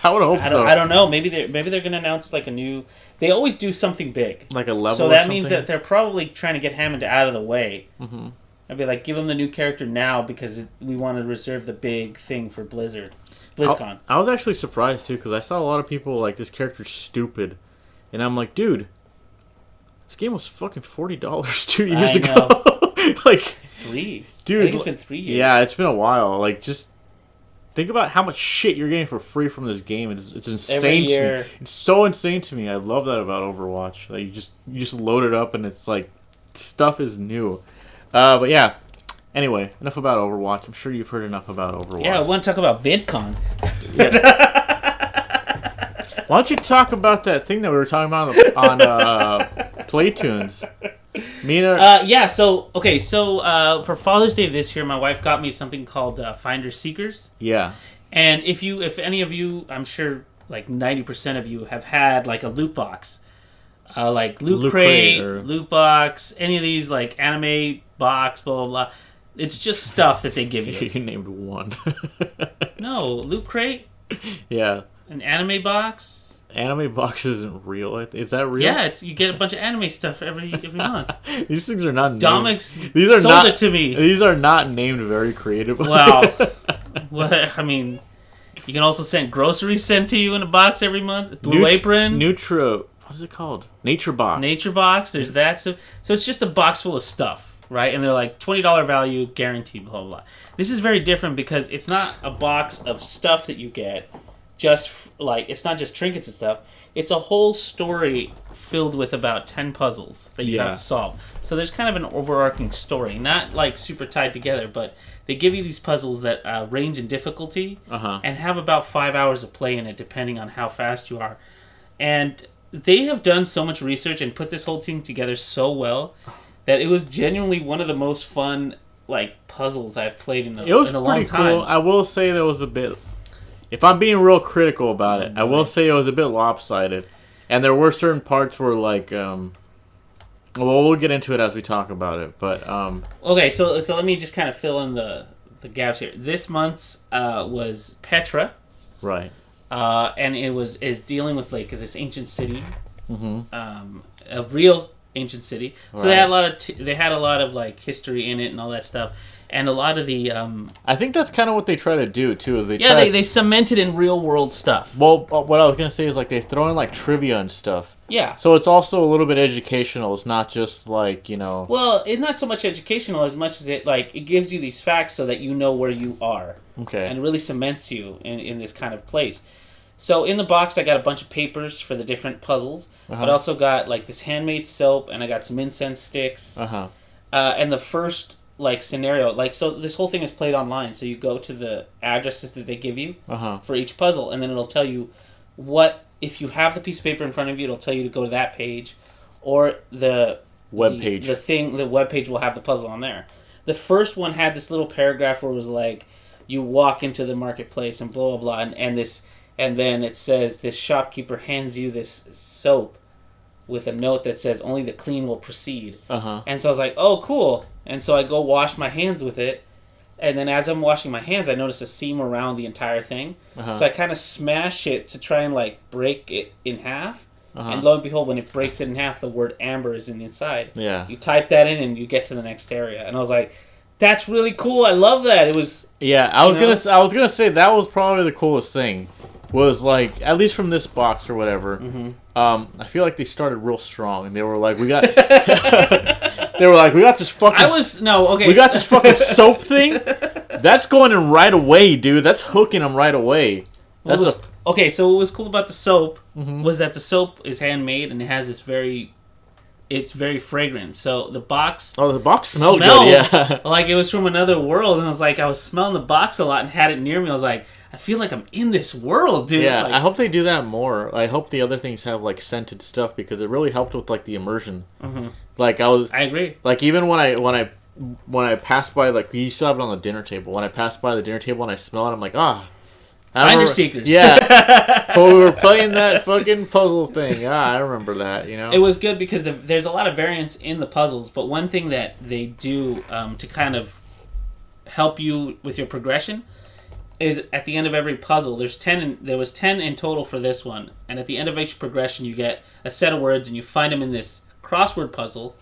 I would hope so. I don't know. Maybe they're gonna announce like a new. They always do something big, like a level. So that means that they're probably trying to get Hammond out of the way. Mm-hmm. I'd be like, give him the new character now because we want to reserve the big thing for BlizzCon. I was actually surprised too because I saw a lot of people like this character's stupid, and I'm like, dude, this game was fucking $40 2 years ago. Like 3, dude. I think it's been 3 years. Yeah, it's been a while. Like, just think about how much shit you're getting for free from this game. It's insane Every to year. me. It's so insane to me. I love that about Overwatch. Like, you just load it up and it's like stuff is new. But yeah. Anyway, enough about Overwatch. I'm sure you've heard enough about Overwatch. Yeah, I want to talk about VidCon. Why don't you talk about that thing that we were talking about on Playtoons? Yeah. So for Father's Day this year, my wife got me something called Finder Seekers. Yeah. And if any of you, I'm sure like 90% of you have had like a loot box, like Loot Crate, Loot Box, any of these like anime box, blah blah blah. It's just stuff that they give you. You named one. No, Loot Crate. Yeah. An anime box. Anime box isn't real. Is that real? Yeah, you get a bunch of anime stuff every month. These things are not named. Domix sold it to me. These are not named very creatively. Wow. What I mean, you can also send groceries sent to you in a box every month. Blue Apron. What is it called? Nature Box. Nature Box. There's that. So it's just a box full of stuff, right? And they're like $20 value, guaranteed, blah, blah, blah. This is very different because it's not a box of stuff that you get. Just like, it's not just trinkets and stuff. It's a whole story filled with about 10 puzzles that you have to solve. So there's kind of an overarching story, not like super tied together, but they give you these puzzles that range in difficulty and have about 5 hours of play in it, depending on how fast you are. And they have done so much research and put this whole team together so well that it was genuinely one of the most fun like puzzles I've played in a long time. Cool. I will say there was a bit. If I'm being real critical about it, I will say it was a bit lopsided. And there were certain parts where, like, well, we'll get into it as we talk about it. But okay, so let me just kind of fill in the gaps here. This month's was Petra, right? And is dealing with like this ancient city, a real ancient city. So they had a lot of like history in it and all that stuff. And a lot of the I think that's kind of what they try to do too. Is they cement it in real world stuff. Well, what I was gonna say is like they throw in like trivia and stuff. Yeah. So it's also a little bit educational. It's not just like, you know. Well, it's not so much educational as much as it gives you these facts so that you know where you are. Okay. And it really cements you in this kind of place. So in the box, I got a bunch of papers for the different puzzles, but I also got like this handmade soap, and I got some incense sticks. And the first like scenario, like, so this whole thing is played online. So you go to the addresses that they give you for each puzzle, and then it'll tell you what. If you have the piece of paper in front of you, it'll tell you to go to that page, or the web page. The web page will have the puzzle on there. The first one had this little paragraph where it was like, you walk into the marketplace and blah blah blah, and then it says this shopkeeper hands you this soap with a note that says only the clean will proceed. And so I was like, oh cool, and so I go wash my hands with it. And then as I'm washing my hands, I notice a seam around the entire thing. So I kind of smash it to try and like break it in half. And lo and behold, when it breaks it in half, the word amber is in the inside. Yeah. You type that in and you get to the next area. And I was like, that's really cool. I love that. It was. Yeah, I was gonna say that was probably the coolest thing. Was like, at least from this box or whatever. I feel like they started real strong, and they were like, we got. They were like, we got this fucking. We got this fucking soap thing. That's going in right away, dude. That's hooking them right away. Okay, so what was cool about the soap was that the soap is handmade and it has this it's very fragrant. So the box. Oh, the box smelled good, yeah. Like it was from another world, and I was smelling the box a lot and had it near me. I was like, I feel like I'm in this world, dude. Yeah, like, I hope they do that more. I hope the other things have like scented stuff because it really helped with like the immersion. Like I agree. Like even when I passed by, like we used to have it on the dinner table. When I passed by the dinner table and I smell it, I'm like, Finder seekers. Yeah. But we were playing that fucking puzzle thing. I remember that, you know? It was good because there's a lot of variance in the puzzles, but one thing that they do to kind of help you with your progression is at the end of every puzzle, there was 10 in total for this one, and at the end of each progression you get a set of words and you find them in this crossword puzzle,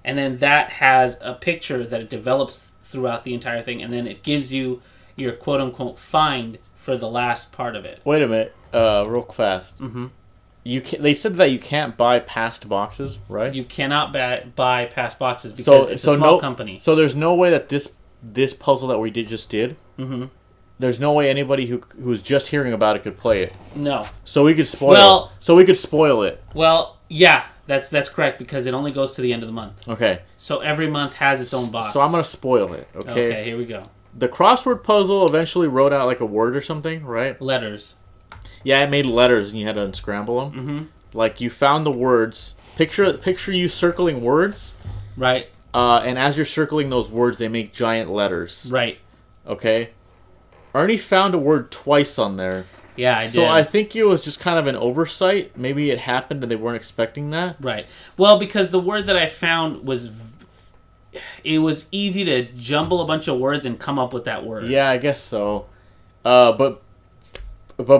and then that has a picture that it develops throughout the entire thing, and then it gives you your quote-unquote find for the last part of it. Wait a minute, real fast. They said that you can't buy past boxes, right? You cannot buy past boxes because it's a small company. So there's no way that this puzzle that we just did. There's no way anybody who's just hearing about it could play it. No. So we could spoil. So we could spoil it. Well, yeah, that's correct because it only goes to the end of the month. Okay. So every month has its own box. So I'm gonna spoil it. Okay. Okay. Here we go. The crossword puzzle eventually wrote out like a word or something, right? Letters. Yeah, it made letters and you had to unscramble them. Like you found the words. Picture you circling words. Right. And as you're circling those words, they make giant letters. Right. Okay. Ernie found a word twice on there. Yeah, I did. So I think it was just kind of an oversight. Maybe it happened and they weren't expecting that. Right. Well, because the word that I found was easy to jumble a bunch of words and come up with that word. Yeah, I guess so. But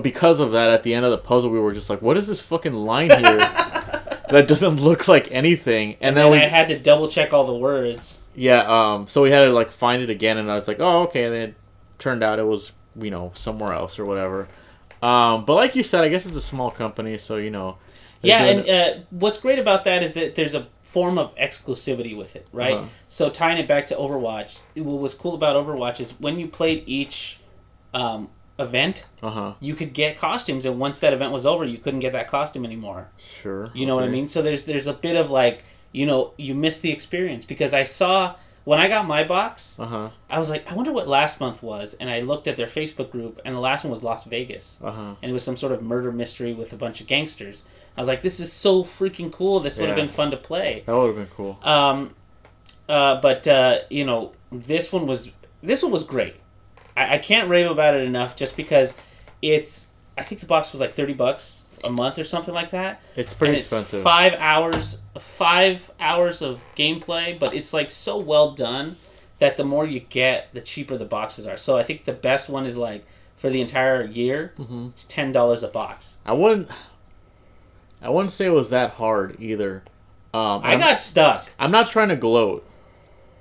because of that, at the end of the puzzle, we were just like, what is this fucking line here that doesn't look like anything? And then I had to double check all the words. Yeah, so we had to like find it again, and I was like, oh, okay, and then it turned out it was, somewhere else or whatever. But like you said, I guess it's a small company, so, Yeah, and what's great about that is that there's a form of exclusivity with it, right? So tying it back to Overwatch, what was cool about Overwatch is when you played each event, you could get costumes, and once that event was over, you couldn't get that costume anymore. Sure. You know what I mean? So there's a bit of like, you missed the experience, because I saw, when I got my box, I was like, I wonder what last month was, and I looked at their Facebook group, and the last one was Las Vegas, and it was some sort of murder mystery with a bunch of gangsters. I was like, this is so freaking cool. This would have been fun to play. That would have been cool. But this one was great. I can't rave about it enough, just because I think the box was like $30 a month or something like that. It's pretty expensive. 5 hours of gameplay, but it's like so well done that the more you get, the cheaper the boxes are. So I think the best one is like for the entire year, it's $10 a box. I wouldn't say it was that hard either. I got stuck. I'm not trying to gloat.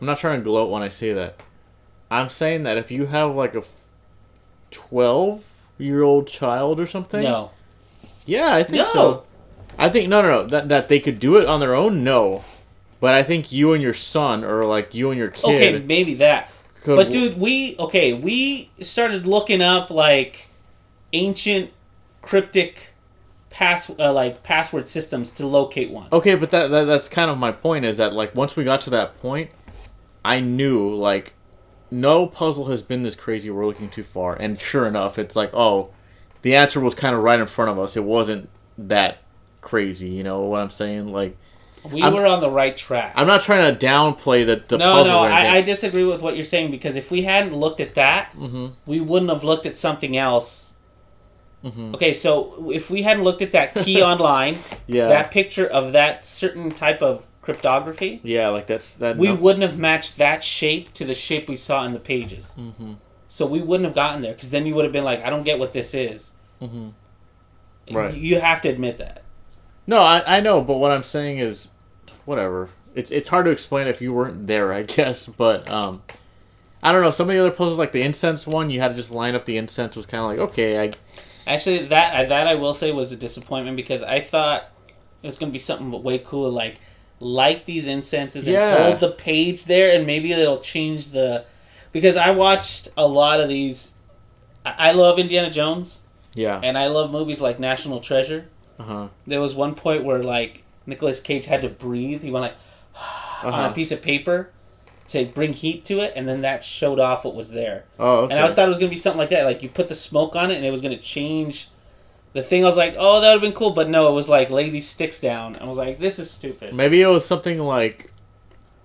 I'm not trying to gloat when I say that. I'm saying that if you have like a 12-year-old child or something. No. Yeah, I think so. I think no. That they could do it on their own. No, but I think you and your son, or like you and your kid. Okay, maybe that. But dude, we started looking up like ancient cryptic password systems to locate one. Okay, but that's kind of my point. Is that like once we got to that point, I knew like no puzzle has been this crazy. We're looking too far, and sure enough, it's like the answer was kind of right in front of us. It wasn't that crazy, you know what I'm saying? Like we were on the right track. I'm not trying to downplay the No, puzzle. I disagree with what you're saying, because if we hadn't looked at that, we wouldn't have looked at something else. Okay, so if we hadn't looked at that key online, that picture of that certain type of cryptography, like we wouldn't have matched that shape to the shape we saw in the pages. So we wouldn't have gotten there, because then you would have been like, I don't get what this is. Right. You have to admit that. No, I know, but what I'm saying is, whatever. It's hard to explain if you weren't there, I guess. But I don't know. Some of the other puzzles, like the incense one, you had to just line up the incense. Was kind of like, okay. Actually, that I will say was a disappointment, because I thought it was going to be something way cooler, like light these incenses and hold the page there, and maybe it'll change the. Because I watched a lot of these. I love Indiana Jones. Yeah. And I love movies like National Treasure. There was one point where like Nicolas Cage had to breathe. He went like on a piece of paper to bring heat to it, and then that showed off what was there. Oh, okay. And I thought it was going to be something like that. Like you put the smoke on it, and it was going to change the thing. I was like, oh, that would have been cool. But no, it was like, lay these sticks down. I was like, this is stupid. Maybe it was something like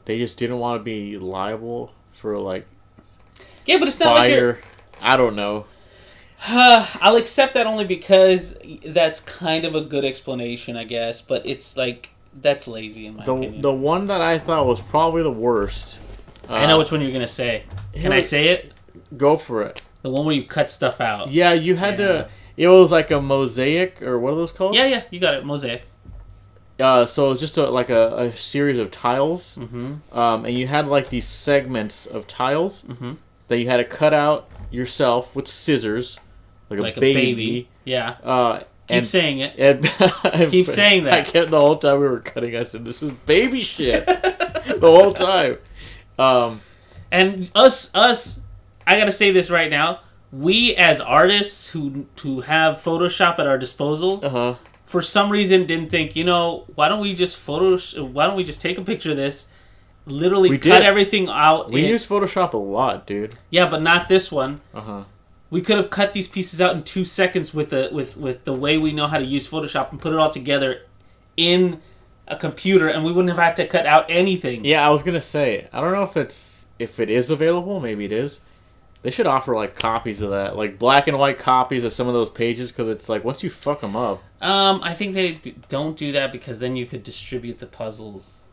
they just didn't want to be liable for like but it's not fire. Like I don't know. I'll accept that only because that's kind of a good explanation, I guess. But it's like, that's lazy in my opinion. The one that I thought was probably the worst. I know which one you're going to say. Can I say it? Go for it. The one where you cut stuff out. Yeah, you had to... It was like a mosaic, or what are those called? Yeah, you got it. Mosaic. So it was just like a series of tiles. And you had like these segments of tiles that you had to cut out yourself with scissors. Like a baby. Yeah. Keep saying it. Keep saying that. I kept the whole time we were cutting. I said, "This is baby shit." The whole time. And us. I gotta say this right now. We as artists who have Photoshop at our disposal, for some reason didn't think, why don't we just take a picture of this, literally cut everything out. We use Photoshop a lot, dude. Yeah, but not this one. We could have cut these pieces out in 2 seconds with the way we know how to use Photoshop and put it all together in a computer, and we wouldn't have had to cut out anything. Yeah, I was gonna say, I don't know if it is available. Maybe it is. They should offer like copies of that, like black and white copies of some of those pages, because it's like once you fuck them up. I think they don't do that, because then you could distribute the puzzles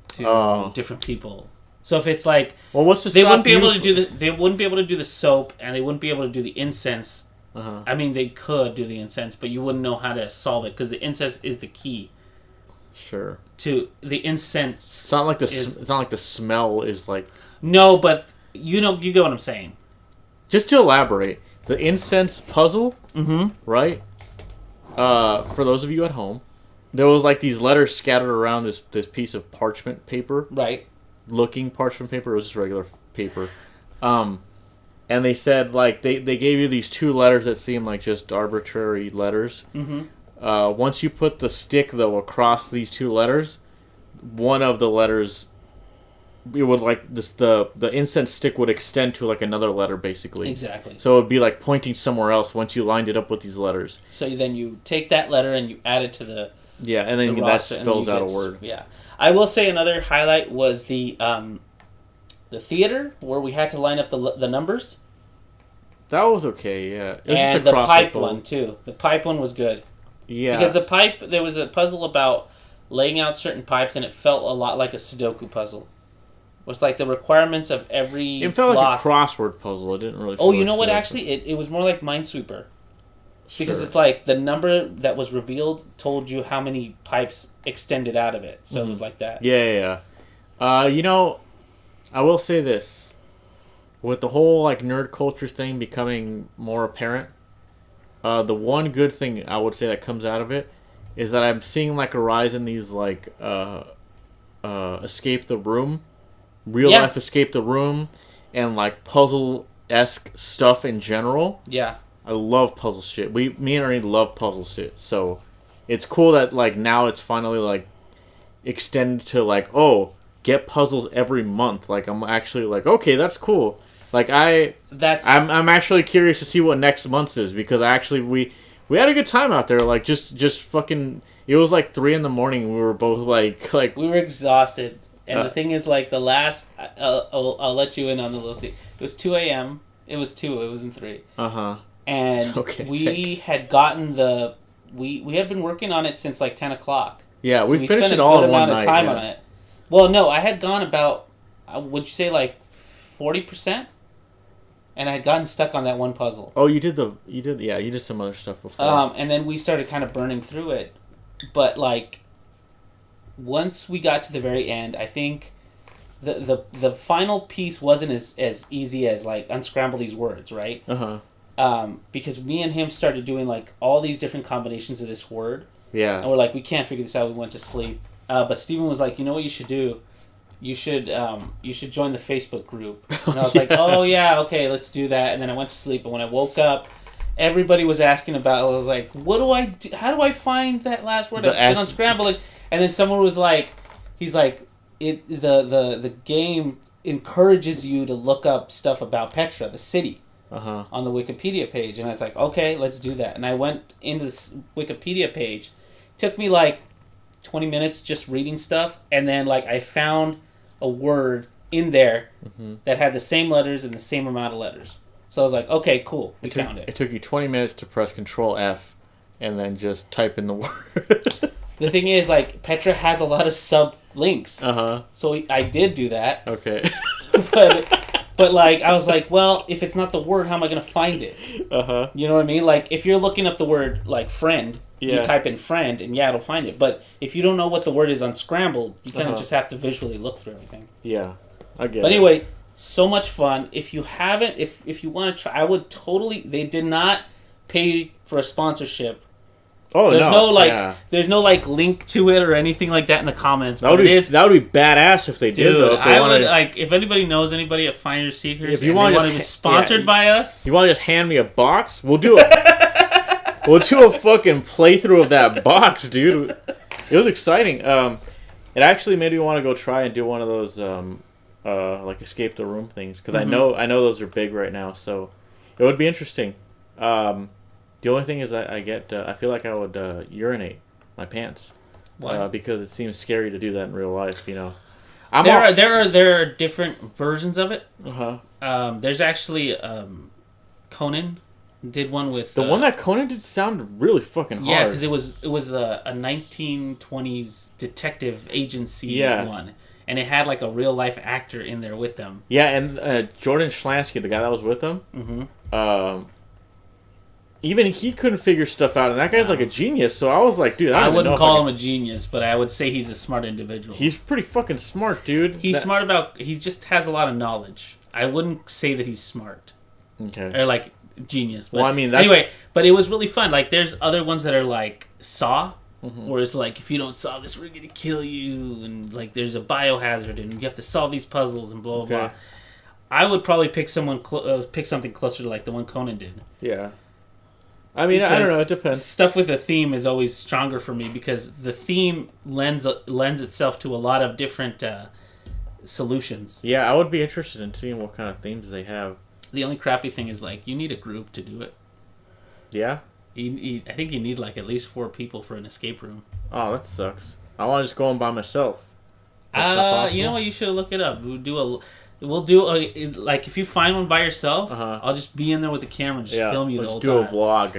to different people. So if it's like, well, what's the they wouldn't be able to do they wouldn't be able to do the soap, and they wouldn't be able to do the incense. I mean, they could do the incense, but you wouldn't know how to solve it, because the incense is the key. Sure. To the incense. It's not like the smell is like. No, but you get what I'm saying. Just to elaborate, the incense puzzle, right? For those of you at home, there was like these letters scattered around this piece of parchment paper, right? Looking parchment paper. It was just regular paper. And they said like they gave you these two letters that seemed like just arbitrary letters. Once you put the stick though across these two letters, one of the letters, it would like this the incense stick would extend to like another letter basically. Exactly. So it would be like pointing somewhere else once you lined it up with these letters. So then you take that letter and you add it to the and then that spells out a word. Yeah. I will say another highlight was the theater where we had to line up the numbers. That was okay, yeah. It was and the pipe one too. The pipe one was good. Yeah. Because the pipe, there was a puzzle about laying out certain pipes, and it felt a lot like a Sudoku puzzle. It was like the requirements of every It felt block. like a crossword puzzle. It didn't really. Oh, you know what? Actually, it was more like Minesweeper. Because it's like the number that was revealed told you how many pipes extended out of it. So it was like that. Yeah. I will say this. With the whole like nerd culture thing becoming more apparent, the one good thing I would say that comes out of it is that I'm seeing like a rise in these like escape the room, real life escape the room, and like puzzle-esque stuff in general. Yeah. I love puzzle shit. Me and Ernie love puzzle shit. So it's cool that like now it's finally like extended to like, oh, get puzzles every month. Like I'm actually like, okay, that's cool. Like I'm actually curious to see what next month's is, because actually we had a good time out there. Like just fucking. It was like 3 a.m. We were both like we were exhausted. And the thing is, like the last, I'll let you in on the little scene. It was 2 a.m. It was 2. It wasn't 3. And we had gotten we had been working on it since like 10 o'clock. Yeah, so we finished it all in one night. We spent a good amount of time on it. Well, no, I had gone about, would you say like 40%? And I had gotten stuck on that one puzzle. Oh, you did some other stuff before. And then we started kind of burning through it. But like, once we got to the very end, I think the final piece wasn't as easy as like unscramble these words, right? Because me and him started doing like all these different combinations of this word. Yeah. And we're like, we can't figure this out. We went to sleep. But Steven was like, you know what you should do? You should join the Facebook group. And I was like, oh yeah, okay, let's do that. And then I went to sleep. And when I woke up, everybody was asking about it. I was like, what do I do? How do I find that last word? I've been unscrambling. And then someone was like, he's like, the game encourages you to look up stuff about Petra, the city, on the Wikipedia page. And I was like, okay, let's do that. And I went into this Wikipedia page. Took me like 20 minutes just reading stuff. And then like I found a word in there that had the same letters and the same amount of letters. So I was like, okay, cool. We found it. It took you 20 minutes to press Control F and then just type in the word. The thing is, like, Petra has a lot of sub-links. So I did do that. Okay. but like, I was like, well, if it's not the word, how am I going to find it? You know what I mean? Like, if you're looking up the word, like, friend, you type in friend, and it'll find it. But if you don't know what the word is unscrambled, you kind of just have to visually look through everything. Yeah, I get it. But anyway, so much fun. If you haven't, if you want to try, I would totally, they did not pay for a sponsorship. Oh, there's no like link to it or anything like that in the comments. That would be badass if they did. Though, would like if anybody knows anybody at Finders Seekers, if you want to be sponsored by us, you want to just hand me a box, we'll do it. We'll do a fucking playthrough of that box, dude. It was exciting. It actually made me want to go try and do one of those like escape the room things, because I know those are big right now. So it would be interesting. The only thing is I feel like I would urinate my pants. Why? Because it seems scary to do that in real life, you know. There are different versions of it. There's actually Conan did one with the one that Conan did sound really fucking hard. Yeah, because it was a 1920s detective agency one, and it had like a real life actor in there with them. Yeah, and Jordan Schlansky, the guy that was with them, even he couldn't figure stuff out, and that guy's like a genius. So I was like, dude, I wouldn't call him a genius, but I would say he's a smart individual. He's pretty fucking smart, dude. He's smart he just has a lot of knowledge. I wouldn't say that he's smart. Okay. Or like genius. But well, I mean, anyway, but it was really fun. Like, there's other ones that are like Saw, where it's like, if you don't solve this, we're gonna kill you, and like there's a biohazard, and you have to solve these puzzles, and blah blah blah. I would probably pick something closer to like the one Conan did. Yeah. I mean, I don't know. It depends. Stuff with a theme is always stronger for me, because the theme lends itself to a lot of different solutions. Yeah, I would be interested in seeing what kind of themes they have. The only crappy thing is, like, you need a group to do it. Yeah? I think you need, like, at least 4 people for an escape room. Oh, that sucks. I want to just go on by myself. You know what? You should look it up. We'll do like, if you find one by yourself, I'll just be in there with the camera and just film you the whole time. Let's do a vlog.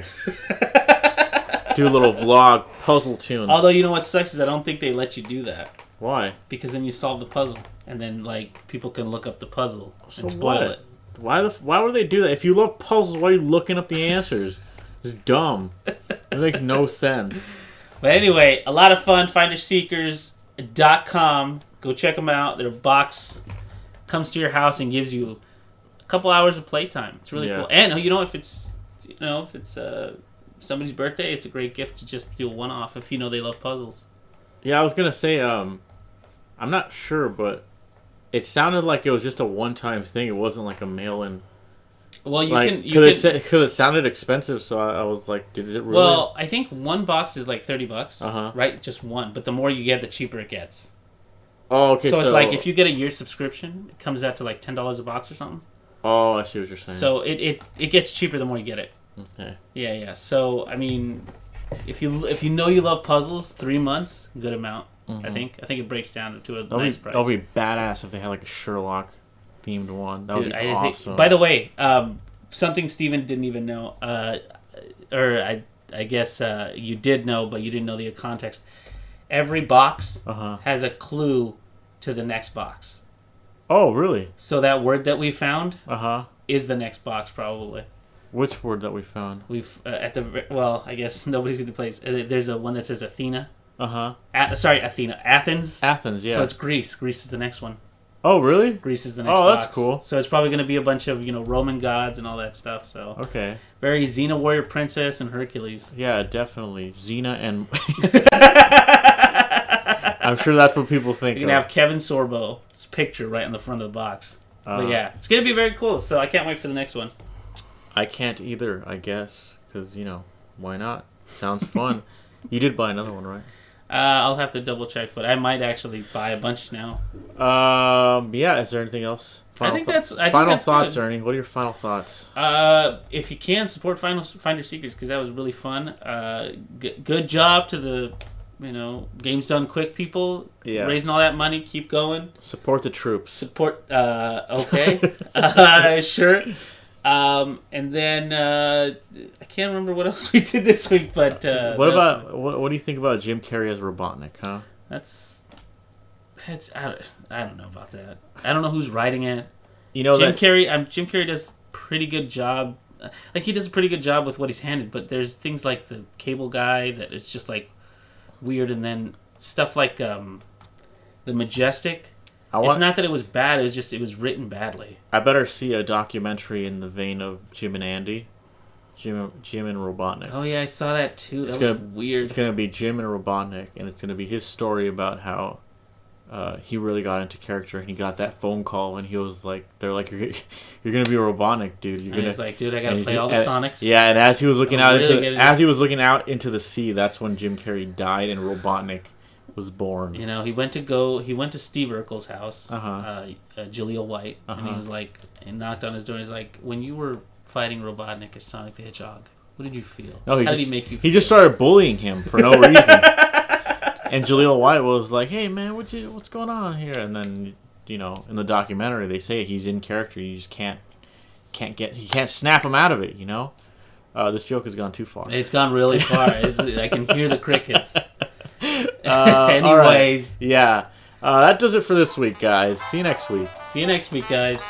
Do a little vlog, Puzzle Toons. Although, you know what sucks is I don't think they let you do that. Why? Because then you solve the puzzle, and then like people can look up the puzzle and spoil it. Why would they do that? If you love puzzles, why are you looking up the answers? It's dumb. It makes no sense. But anyway, a lot of fun. Finderseekers.com. Go check them out. Their box comes to your house and gives you a couple hours of playtime. It's really cool. And if it's somebody's birthday, it's a great gift to just do a one-off if you know they love puzzles. Yeah, I was gonna say I'm not sure, but it sounded like it was just a one-time thing. It wasn't like a mail-in. Well, because it sounded expensive, so I was like, did it really? Well, I think one box is like $30, right? Just one, but the more you get, the cheaper it gets. Oh, okay. So it's like if you get a year subscription, it comes out to like $10 a box or something. Oh, I see what you're saying. So it gets cheaper the more you get it. Okay. Yeah. So I mean, if you know you love puzzles, 3 months, good amount. Mm-hmm. I think it breaks down to a nice price. That'll be badass if they had like a Sherlock themed one. That would be awesome. By the way, something Steven didn't even know, or I guess you did know, but you didn't know the context. Every box has a clue to the next box. Oh, really? So that word that we found is the next box, probably. Which word that we found? We've I guess nobody's gonna place. There's a one that says Athena. Athena. Athens. Athens, yeah. So it's Greece. Greece is the next one. Oh, really? Greece is the next box. That's cool. So it's probably going to be a bunch of, Roman gods and all that stuff. So okay. Very Xena warrior princess and Hercules. Yeah, definitely. Xena and... I'm sure that's what people think You're going to have Kevin Sorbo's picture right on the front of the box. But yeah, it's going to be very cool. So I can't wait for the next one. I can't either, I guess. Because, why not? Sounds fun. You did buy another one, right? I'll have to double check, but I might actually buy a bunch now. Yeah. Is there anything else? Final thoughts, good. Ernie. What are your final thoughts? If you can, support Finder Seekers because that was really fun. Good job to the Games Done Quick people. Yeah. Raising all that money. Keep going. Support the troops. Okay. Sure. And then I can't remember what else we did this week, but what do you think about Jim Carrey as Robotnik? Huh? That's I don't know about that. I don't know who's writing it. Jim Carrey does pretty good job. Like he does a pretty good job with what he's handed, but there's things like the Cable Guy that it's just like weird, and then stuff like the Majestic. It's not that it was bad, it was written badly. I better see a documentary in the vein of Jim and Andy. Jim and Robotnik. Oh yeah, I saw that too. That was weird. It's going to be Jim and Robotnik, and it's going to be his story about how he really got into character, and he got that phone call, and he was like, they're like, you're going to be a Robotnik, dude. He's like, dude, I got to play all the Sonics. Yeah, and as he was looking out into the sea, that's when Jim Carrey died and Robotnik was born. He went to Steve Urkel's house, Jaleel White, and he was like, and knocked on his door. And he's like, when you were fighting Robotnik as Sonic the Hedgehog, what did you feel? No, How did he make you feel? He just started bullying him for no reason. And Jaleel White was like, hey man, what's going on here? And then in the documentary they say he's in character. You just you can't snap him out of it. This joke has gone too far. It's gone really far. I can hear the crickets. Anyways, right. Yeah, that does it for this week, guys. See you next week, guys.